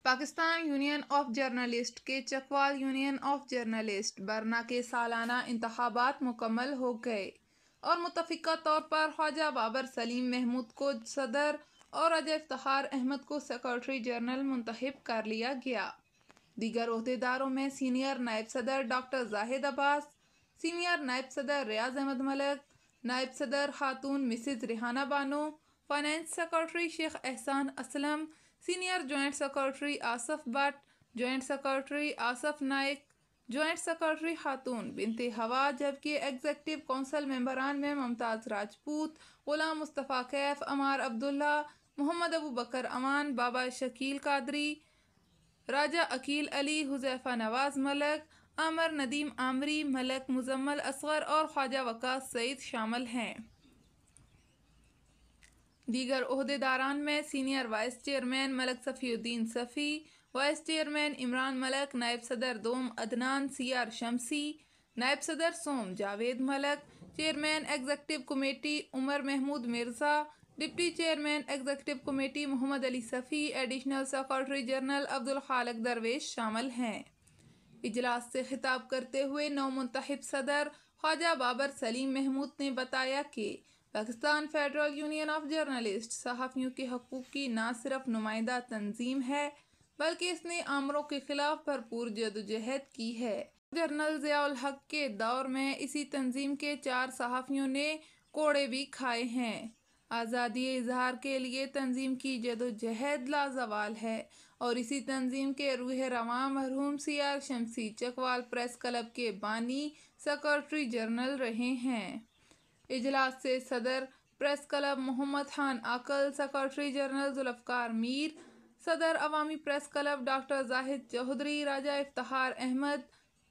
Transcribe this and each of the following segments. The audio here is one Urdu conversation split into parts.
پاکستان یونین آف جرنلسٹ کے چکوال یونین آف جرنلسٹ برنا کے سالانہ انتخابات مکمل ہو گئے اور متفقہ طور پر خواجہ بابر سلیم محمود کو صدر اور راجہ افتخار احمد کو سیکرٹری جنرل منتخب کر لیا گیا۔ دیگر عہدیداروں میں سینئر نائب صدر ڈاکٹر زاہد عباس، سینئر نائب صدر ریاض احمد ملک، نائب صدر خاتون Mrs Rehana Bano, finance secretary Sheikh Ehsan Aslam, senior joint secretary Asif Butt, joint secretary Asif Naik, joint secretary خاتون بنت ہوا، جبکہ ایگزیکٹو کونسل ممبران میں ممتاز راجپوت، غلام مصطفیٰ کیف، عمار عبداللہ، محمد ابو بکر امان، بابا شکیل قادری، راجہ عقیل علی، حذیفہ نواز ملک، عامر ندیم عامری، ملک مزمل اصغر اور خواجہ وقاص سعید شامل ہیں۔ دیگر عہدیداران میں senior vice chairman Malik Safi Uddin Safi, vice chairman Imran Malik, نائب صدر دوم عدنان سیار شمسی، نائب صدر سوم Javed Malik, chairman executive committee Umar Mahmood Mirza, deputy chairman executive committee Muhammad Ali Safi, additional secretary general Abdul Khaliq Darvesh شامل ہیں۔ اجلاس سے خطاب کرتے ہوئے نو منتخب صدر خواجہ بابر سلیم محمود نے بتایا کہ Pakistan federal union of journalist صحافیوں کے حقوق کی نہ صرف نمائندہ تنظیم ہے بلکہ اس نے آمروں کے خلاف بھرپور جدوجہد کی ہے۔ جنرل ضیاء الحق کے دور میں اسی تنظیم کے 4 صحافیوں نے کوڑے بھی کھائے ہیں۔ آزادی اظہار کے لیے تنظیم کی جدوجہد لازوال ہے اور اسی تنظیم کے روح رواں مرحوم سیار شمسی چکوال پریس کلب کے بانی سیکرٹری جنرل رہے ہیں۔ اجلاس سے صدر پریس کلب محمد خان عاقل، سیکرٹری جنرل ذوالفقار میر، صدر عوامی پریس کلب ڈاکٹر زاہد چودھری، راجہ افتخار احمد،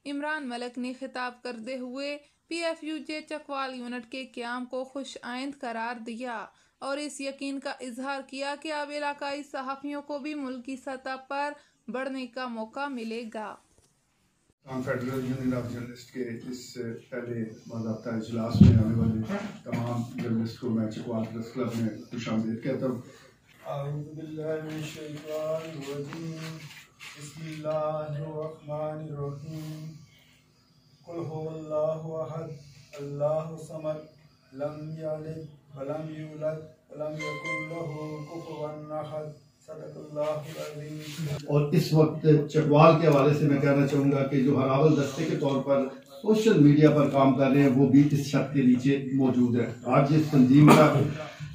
عمران ملک نے خطاب کرتے ہوئے P if you J Chakwal unit کے قیام کو خوش آئند قرار دیا اور اس یقین کا اظہار کیا کہ اب علاقائی صحافیوں کو بھی ملکی سطح پر بڑھنے کا موقع ملے گا۔ فیڈرل یونین آف جرنلسٹ کے اس پہلے باضابطہ اجلاس میں آنے والے تمام جرنلسٹ کو میں چکوال پریس کلب میں خوش آمدید کہتا ہوں۔ اعوذ باللہ من الشیطان الرجیم، بسم اللہ الرحمن الرحیم، قل هو اللہ احد اللہ الصمد لم یلد ولم یولد ولم یکن لہ کفوا احد، صدق اللہ العظیم۔ اور اس وقت چکوال کے حوالے سے میں کہنا چاہوں گا کہ جو ہراول دستے کے طور پر سوشل میڈیا پر کام کر رہے ہیں وہ بھی اس چھت کے نیچے موجود ہے۔ آج اس تنظیم کا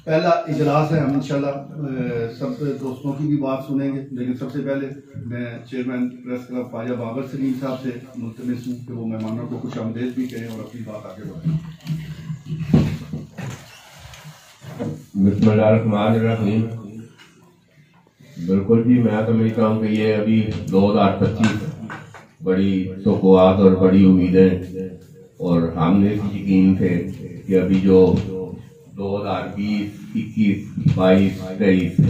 پہلا اجلاس ہے، ہم انشاءاللہ سب دوستوں کی بھی بات سنیں گے، لیکن سب سے پہلے میں چیئرمین پریس کلب خواجہ بابر سلیم صاحب سے ملتمس ہوں کہ وہ مہمانوں کو خوش آمدید بھی کہیں اور اپنی بات آگے بڑھائیں۔ بسم اللہ الرحمن الرحیم۔ بالکل جی، میں سمجھتا ہوں کہ یہ ابھی 2025 بڑی توقعات اور بڑی امیدیں اور ہم نے یقین تھے کہ ابھی جو 2020، 21، 22، 23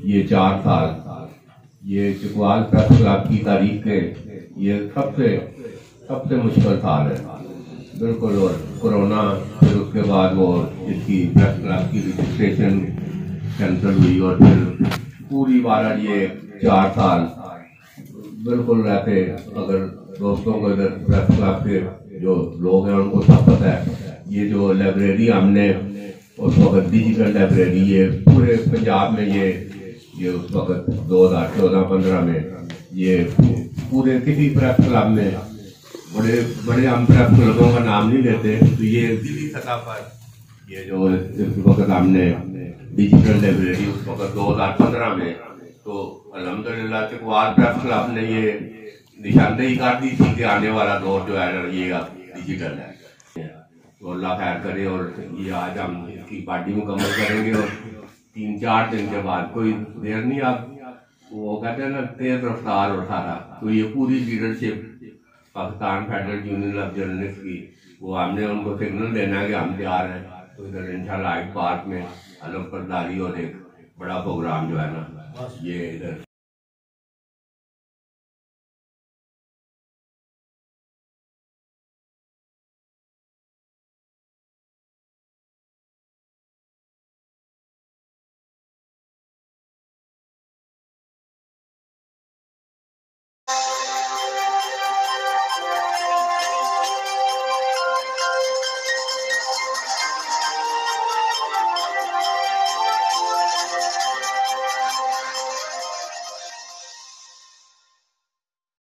یہ 4 سال یہ چکوال پریس کلب کی تاریخ کے یہ سب سے مشکل سال ہے بالکل۔ اور کورونا، پھر اس کے بعد وہ اس کی پریس کلب کی رجسٹریشن کینسل ہوئی اور پھر پوری بارہ یہ 4 سال بالکل رہتے۔ اگر دوستوں کو ادھر پریس کلب کے جو لوگ ہیں ان کو سب پتہ ہے، یہ جو لائبریری ہم نے اس وقت ڈیجیٹل لائبریری یہ پورے پنجاب میں یہ اس وقت 2014-15 میں یہ پورے کسی پریس کلب میں بڑے ہم پریس کلبوں کا نام نہیں لیتے، تو یہ ضلعی سطح پر یہ جو اس وقت ہم نے ڈیجیٹل لائبریری اس وقت 2015 میں، تو الحمدللہ چکوال پریس کلب نے یہ نشاندہی کر دی تھی کہ آنے والا دور جو ہے یہ ڈیجیٹل ہے۔ تو اللہ خیر کرے، اور یہ آج ہم اس کی پارٹی مکمل کریں گے اور 3-4 دن کے بعد، کوئی دیر نہیں، اب وہ کہتے ہیں نا تیز رفتار اور سارا، تو یہ پوری leadership Pakistan federal union of journalist کی وہ ہم نے ان کو سگنل دینا ہے کہ ہم تیار ہیں، تو ادھر انشاءاللہ ہائیڈ پارک میں علم برداری اور ایک بڑا پروگرام جو ہے نا یہ ادھر